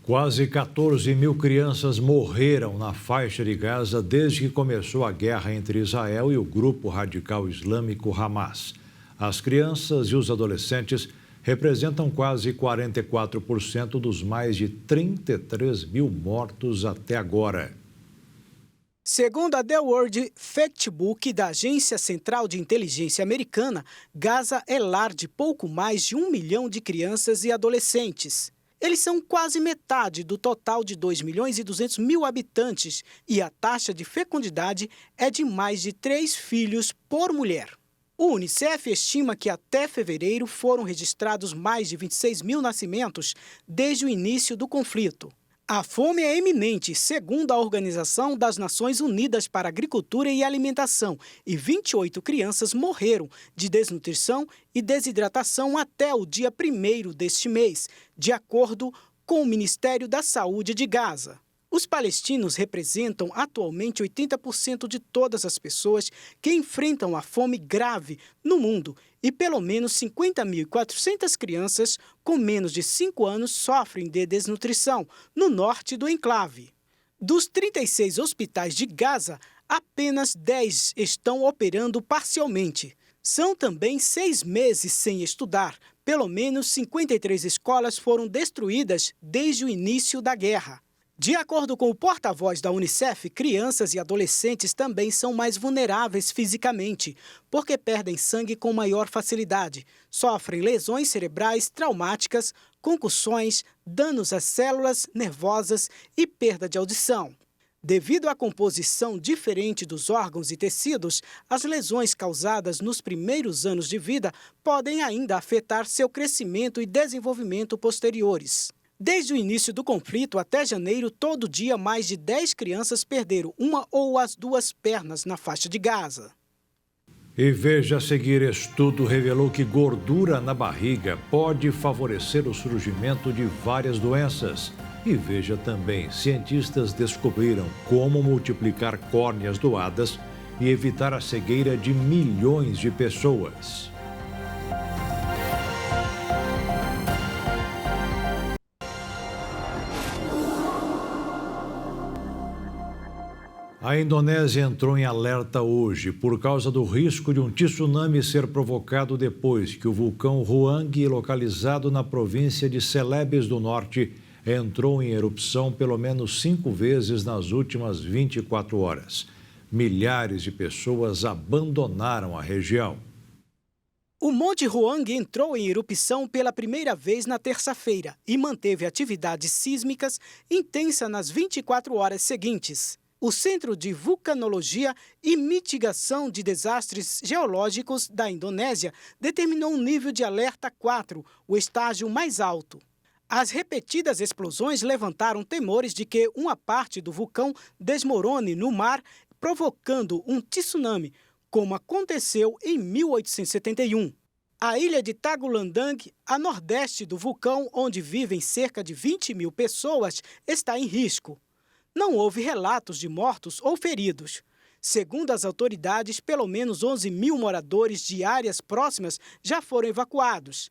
Quase 14 mil crianças morreram na faixa de Gaza desde que começou a guerra entre Israel e o grupo radical islâmico Hamas. As crianças e os adolescentes representam quase 44% dos mais de 33 mil mortos até agora. Segundo a The World Factbook da Agência Central de Inteligência Americana, Gaza é lar de pouco mais de 1 milhão de crianças e adolescentes. Eles são quase metade do total de 2.200.000 habitantes e a taxa de fecundidade é de mais de 3 filhos por mulher. O Unicef estima que até fevereiro foram registrados mais de 26.000 nascimentos desde o início do conflito. A fome é iminente, segundo a Organização das Nações Unidas para a Agricultura e Alimentação, e 28 crianças morreram de desnutrição e desidratação até o dia 1º deste mês, de acordo com o Ministério da Saúde de Gaza. Os palestinos representam atualmente 80% de todas as pessoas que enfrentam a fome grave no mundo e pelo menos 50.400 crianças com menos de 5 anos sofrem de desnutrição no norte do enclave. Dos 36 hospitais de Gaza, apenas 10 estão operando parcialmente. São também 6 meses sem estudar. Pelo menos 53 escolas foram destruídas desde o início da guerra. De acordo com o porta-voz da Unicef, crianças e adolescentes também são mais vulneráveis fisicamente, porque perdem sangue com maior facilidade, sofrem lesões cerebrais traumáticas, concussões, danos às células nervosas e perda de audição. Devido à composição diferente dos órgãos e tecidos, as lesões causadas nos primeiros anos de vida podem ainda afetar seu crescimento e desenvolvimento posteriores. Desde o início do conflito até janeiro, todo dia mais de 10 crianças perderam uma ou as 2 pernas na faixa de Gaza. E veja a seguir, estudo revelou que gordura na barriga pode favorecer o surgimento de várias doenças. E veja também, cientistas descobriram como multiplicar córneas doadas e evitar a cegueira de milhões de pessoas. A Indonésia entrou em alerta hoje por causa do risco de um tsunami ser provocado depois que o vulcão Ruang, localizado na província de Celebes do Norte, entrou em erupção pelo menos 5 vezes nas últimas 24 horas. Milhares de pessoas abandonaram a região. O Monte Ruang entrou em erupção pela primeira vez na terça-feira e manteve atividades sísmicas intensas nas 24 horas seguintes. O Centro de Vulcanologia e Mitigação de Desastres Geológicos da Indonésia determinou um nível de alerta 4, o estágio mais alto. As repetidas explosões levantaram temores de que uma parte do vulcão desmorone no mar, provocando um tsunami, como aconteceu em 1871. A ilha de Tagulandang, a nordeste do vulcão, onde vivem cerca de 20.000 pessoas, está em risco. Não houve relatos de mortos ou feridos. Segundo as autoridades, pelo menos 11.000 moradores de áreas próximas já foram evacuados.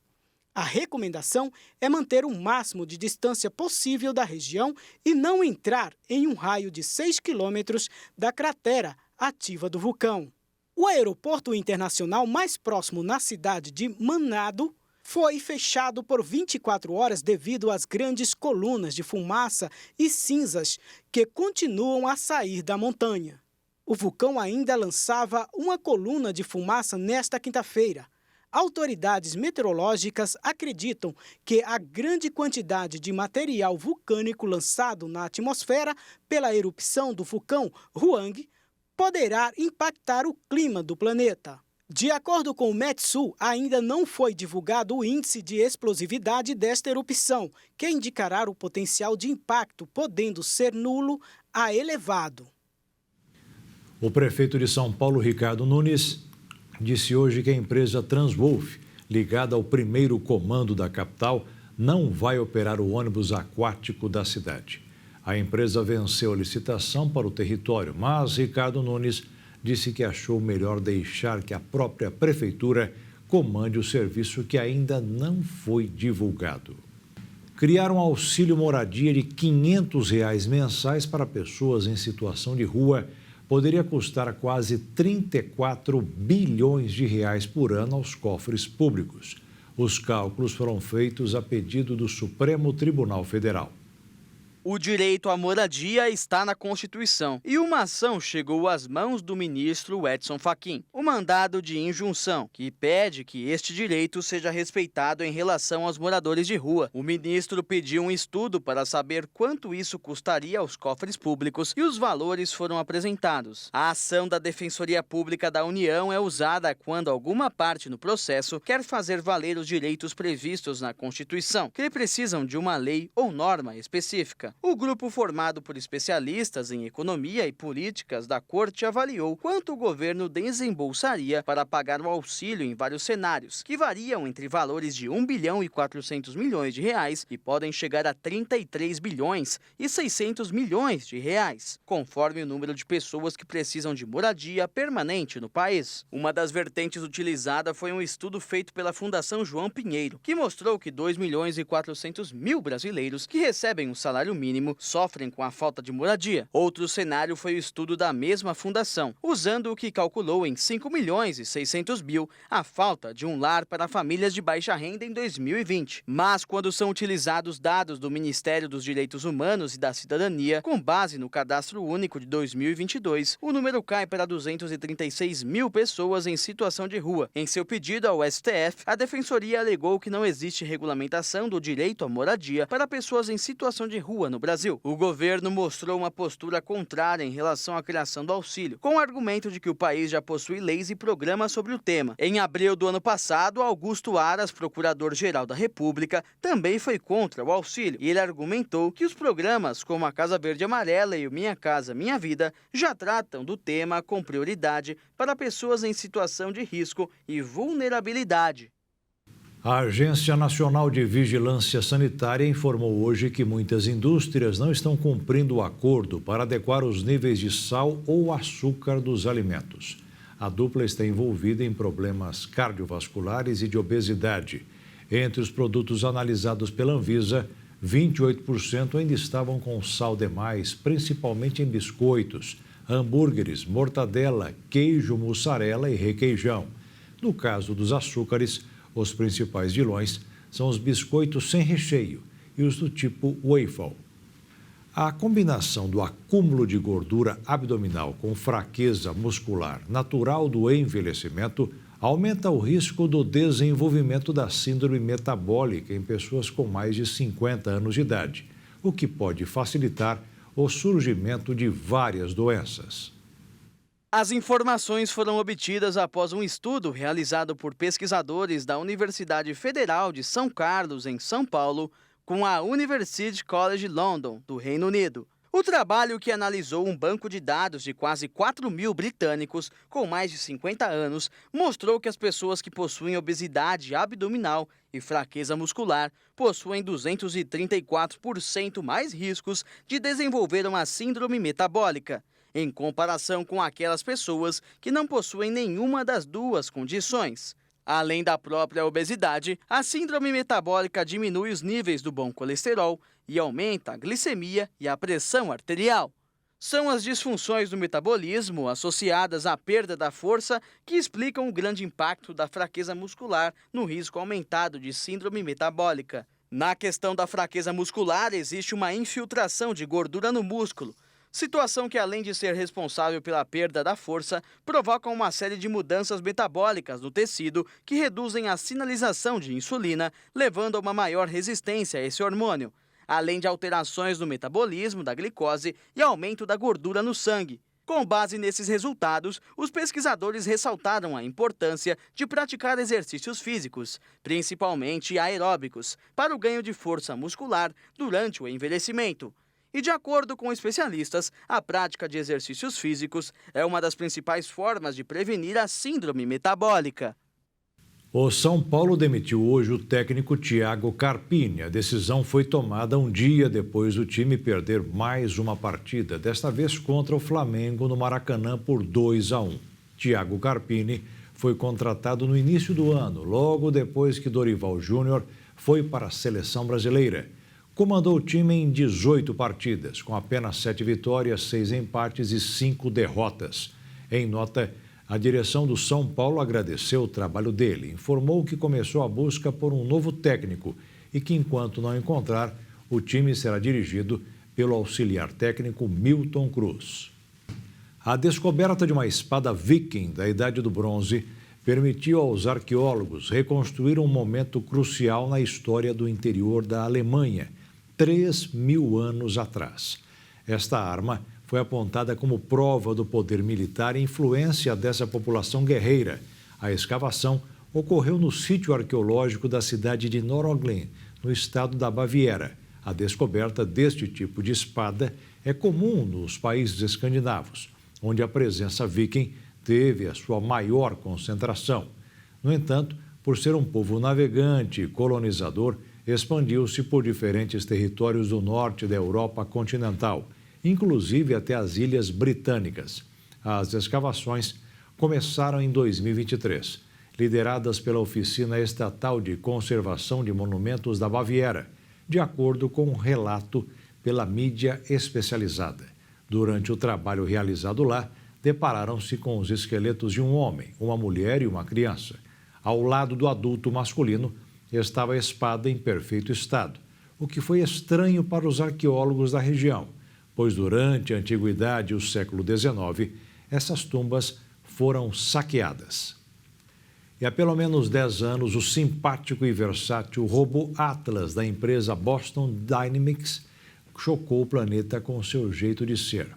A recomendação é manter o máximo de distância possível da região e não entrar em um raio de 6 quilômetros da cratera ativa do vulcão. O aeroporto internacional mais próximo na cidade de Manado foi fechado por 24 horas devido às grandes colunas de fumaça e cinzas que continuam a sair da montanha. O vulcão ainda lançava uma coluna de fumaça nesta quinta-feira. Autoridades meteorológicas acreditam que a grande quantidade de material vulcânico lançado na atmosfera pela erupção do vulcão Ruang poderá impactar o clima do planeta. De acordo com o Metsu, ainda não foi divulgado o índice de explosividade desta erupção, que indicará o potencial de impacto, podendo ser nulo a elevado. O prefeito de São Paulo, Ricardo Nunes, disse hoje que a empresa Transwolf, ligada ao primeiro comando da capital, não vai operar o ônibus aquático da cidade. A empresa venceu a licitação para o território, mas Ricardo Nunes disse que achou melhor deixar que a própria prefeitura comande o serviço que ainda não foi divulgado. Criar um auxílio moradia de R$ 500 mensais para pessoas em situação de rua poderia custar quase 34 bilhões de reais por ano aos cofres públicos. Os cálculos foram feitos a pedido do Supremo Tribunal Federal. O direito à moradia está na Constituição e uma ação chegou às mãos do ministro Edson Fachin. O mandado de injunção, que pede que este direito seja respeitado em relação aos moradores de rua. O ministro pediu um estudo para saber quanto isso custaria aos cofres públicos e os valores foram apresentados. A ação da Defensoria Pública da União é usada quando alguma parte no processo quer fazer valer os direitos previstos na Constituição, que precisam de uma lei ou norma específica. O grupo formado por especialistas em economia e políticas da Corte avaliou quanto o governo desembolsaria para pagar o auxílio em vários cenários, que variam entre valores de 1 bilhão e 400 milhões de reais e podem chegar a 33 bilhões e 600 milhões de reais, conforme o número de pessoas que precisam de moradia permanente no país. Uma das vertentes utilizada foi um estudo feito pela Fundação João Pinheiro, que mostrou que 2 milhões e 400 mil brasileiros que recebem um salário mínimo sofrem com a falta de moradia. Outro cenário foi o estudo da mesma fundação, usando o que calculou em 5 milhões e 600 mil a falta de um lar para famílias de baixa renda em 2020. Mas quando são utilizados dados do Ministério dos Direitos Humanos e da Cidadania, com base no Cadastro Único de 2022, o número cai para 236 mil pessoas em situação de rua. Em seu pedido ao STF, a Defensoria alegou que não existe regulamentação do direito à moradia para pessoas em situação de rua no Brasil. O governo mostrou uma postura contrária em relação à criação do auxílio, com o argumento de que o país já possui leis e programas sobre o tema. Em abril do ano passado, Augusto Aras, procurador-geral da República, também foi contra o auxílio e ele argumentou que os programas como a Casa Verde e Amarela e o Minha Casa Minha Vida já tratam do tema com prioridade para pessoas em situação de risco e vulnerabilidade. A Agência Nacional de Vigilância Sanitária informou hoje que muitas indústrias não estão cumprindo o acordo para adequar os níveis de sal ou açúcar dos alimentos. A dupla está envolvida em problemas cardiovasculares e de obesidade. Entre os produtos analisados pela Anvisa, 28% ainda estavam com sal demais, principalmente em biscoitos, hambúrgueres, mortadela, queijo, mussarela e requeijão. No caso dos açúcares, os principais vilões são os biscoitos sem recheio e os do tipo waffle. A combinação do acúmulo de gordura abdominal com fraqueza muscular natural do envelhecimento aumenta o risco do desenvolvimento da síndrome metabólica em pessoas com mais de 50 anos de idade, o que pode facilitar o surgimento de várias doenças. As informações foram obtidas após um estudo realizado por pesquisadores da Universidade Federal de São Carlos, em São Paulo, com a University College London, do Reino Unido. O trabalho, que analisou um banco de dados de quase 4 mil britânicos com mais de 50 anos, mostrou que as pessoas que possuem obesidade abdominal e fraqueza muscular possuem 234% mais riscos de desenvolver uma síndrome metabólica, em comparação com aquelas pessoas que não possuem nenhuma das duas condições. Além da própria obesidade, a síndrome metabólica diminui os níveis do bom colesterol e aumenta a glicemia e a pressão arterial. São as disfunções do metabolismo associadas à perda da força que explicam o grande impacto da fraqueza muscular no risco aumentado de síndrome metabólica. Na questão da fraqueza muscular, existe uma infiltração de gordura no músculo, situação que, além de ser responsável pela perda da força, provoca uma série de mudanças metabólicas no tecido que reduzem a sinalização de insulina, levando a uma maior resistência a esse hormônio, além de alterações no metabolismo da glicose e aumento da gordura no sangue. Com base nesses resultados, os pesquisadores ressaltaram a importância de praticar exercícios físicos, principalmente aeróbicos, para o ganho de força muscular durante o envelhecimento. E, de acordo com especialistas, a prática de exercícios físicos é uma das principais formas de prevenir a síndrome metabólica. O São Paulo demitiu hoje o técnico Thiago Carpini. A decisão foi tomada um dia depois do time perder mais uma partida, desta vez contra o Flamengo no Maracanã por 2-1. Thiago Carpini foi contratado no início do ano, logo depois que Dorival Júnior foi para a seleção brasileira. Comandou o time em 18 partidas, com apenas 7 vitórias, 6 empates e 5 derrotas. Em nota, a direção do São Paulo agradeceu o trabalho dele, informou que começou a busca por um novo técnico e que, enquanto não encontrar, o time será dirigido pelo auxiliar técnico Milton Cruz. A descoberta de uma espada viking da Idade do Bronze permitiu aos arqueólogos reconstruir um momento crucial na história do interior da Alemanha, 3.000 anos atrás. Esta arma foi apontada como prova do poder militar e influência dessa população guerreira. A escavação ocorreu no sítio arqueológico da cidade de Nordhorn, no estado da Baviera. A descoberta deste tipo de espada é comum nos países escandinavos, onde a presença viking teve a sua maior concentração. No entanto, por ser um povo navegante e colonizador, expandiu-se por diferentes territórios do norte da Europa continental, inclusive até as Ilhas Britânicas. As escavações começaram em 2023, lideradas pela Oficina Estatal de Conservação de Monumentos da Baviera, de acordo com um relato pela mídia especializada. Durante o trabalho realizado lá, depararam-se com os esqueletos de um homem, uma mulher e uma criança. Ao lado do adulto masculino estava a espada em perfeito estado, o que foi estranho para os arqueólogos da região, pois durante a Antiguidade e o século XIX, essas tumbas foram saqueadas. E há pelo menos 10 anos, o simpático e versátil robô Atlas da empresa Boston Dynamics chocou o planeta com seu jeito de ser.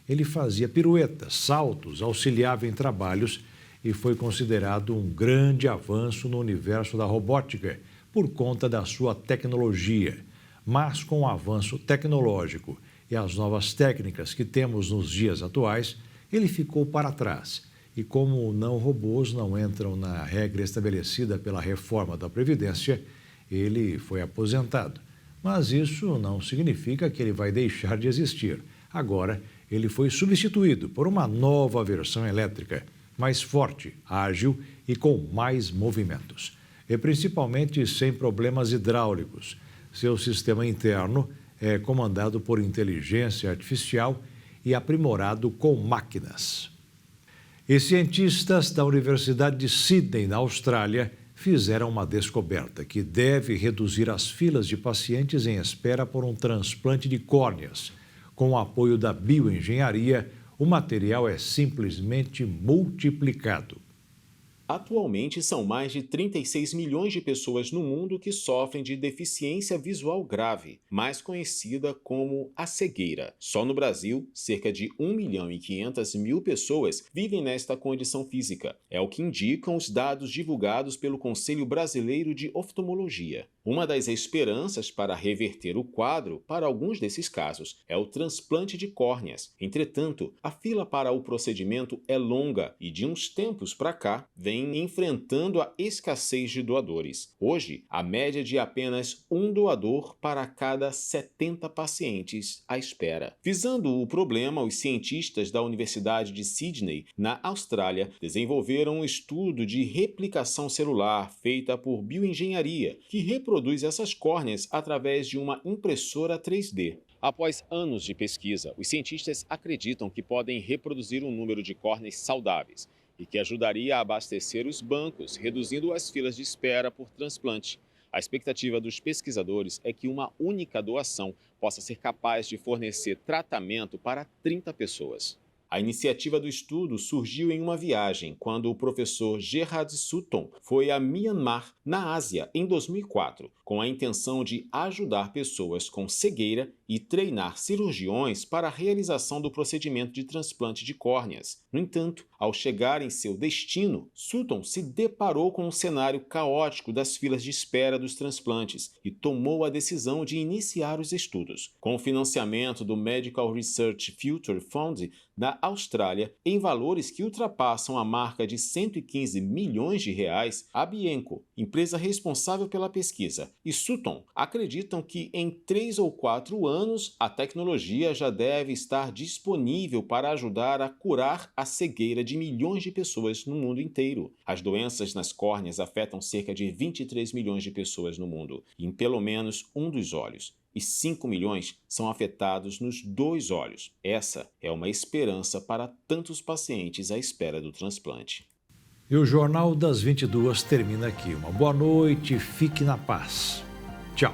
Ele fazia piruetas, saltos, auxiliava em trabalhos e foi considerado um grande avanço no universo da robótica por conta da sua tecnologia. Mas com o avanço tecnológico e as novas técnicas que temos nos dias atuais, ele ficou para trás. E como robôs não entram na regra estabelecida pela reforma da Previdência, ele foi aposentado. Mas isso não significa que ele vai deixar de existir. Agora, ele foi substituído por uma nova versão elétrica, mais forte, ágil e com mais movimentos. E principalmente sem problemas hidráulicos. Seu sistema interno é comandado por inteligência artificial e aprimorado com máquinas. E cientistas da Universidade de Sydney, na Austrália, fizeram uma descoberta que deve reduzir as filas de pacientes em espera por um transplante de córneas. Com o apoio da bioengenharia, o material é simplesmente multiplicado. Atualmente, são mais de 36 milhões de pessoas no mundo que sofrem de deficiência visual grave, mais conhecida como a cegueira. Só no Brasil, cerca de 1.500.000 pessoas vivem nesta condição física. É o que indicam os dados divulgados pelo Conselho Brasileiro de Oftalmologia. Uma das esperanças para reverter o quadro, para alguns desses casos, é o transplante de córneas. Entretanto, a fila para o procedimento é longa e, de uns tempos para cá, vem enfrentando a escassez de doadores. Hoje, a média é de apenas um doador para cada 70 pacientes à espera. Visando o problema, os cientistas da Universidade de Sydney, na Austrália, desenvolveram um estudo de replicação celular feita por bioengenharia, que reproduz essas córneas através de uma impressora 3D. Após anos de pesquisa, os cientistas acreditam que podem reproduzir um número de córneas saudáveis e que ajudaria a abastecer os bancos, reduzindo as filas de espera por transplante. A expectativa dos pesquisadores é que uma única doação possa ser capaz de fornecer tratamento para 30 pessoas. A iniciativa do estudo surgiu em uma viagem, quando o professor Gerard Sutton foi a Myanmar, na Ásia, em 2004, com a intenção de ajudar pessoas com cegueira e treinar cirurgiões para a realização do procedimento de transplante de córneas. No entanto, ao chegar em seu destino, Sutton se deparou com um cenário caótico das filas de espera dos transplantes e tomou a decisão de iniciar os estudos. Com o financiamento do Medical Research Future Fund da Austrália, em valores que ultrapassam a marca de 115 milhões de reais, a Bienco, empresa responsável pela pesquisa, e Sutton acreditam que em 3 ou 4 anos a tecnologia já deve estar disponível para ajudar a curar a cegueira de milhões de pessoas no mundo inteiro. As doenças nas córneas afetam cerca de 23 milhões de pessoas no mundo, em pelo menos um dos olhos. E 5 milhões são afetados nos 2 olhos. Essa é uma esperança para tantos pacientes à espera do transplante. E o Jornal das 22 termina aqui. Uma boa noite, fique na paz. Tchau.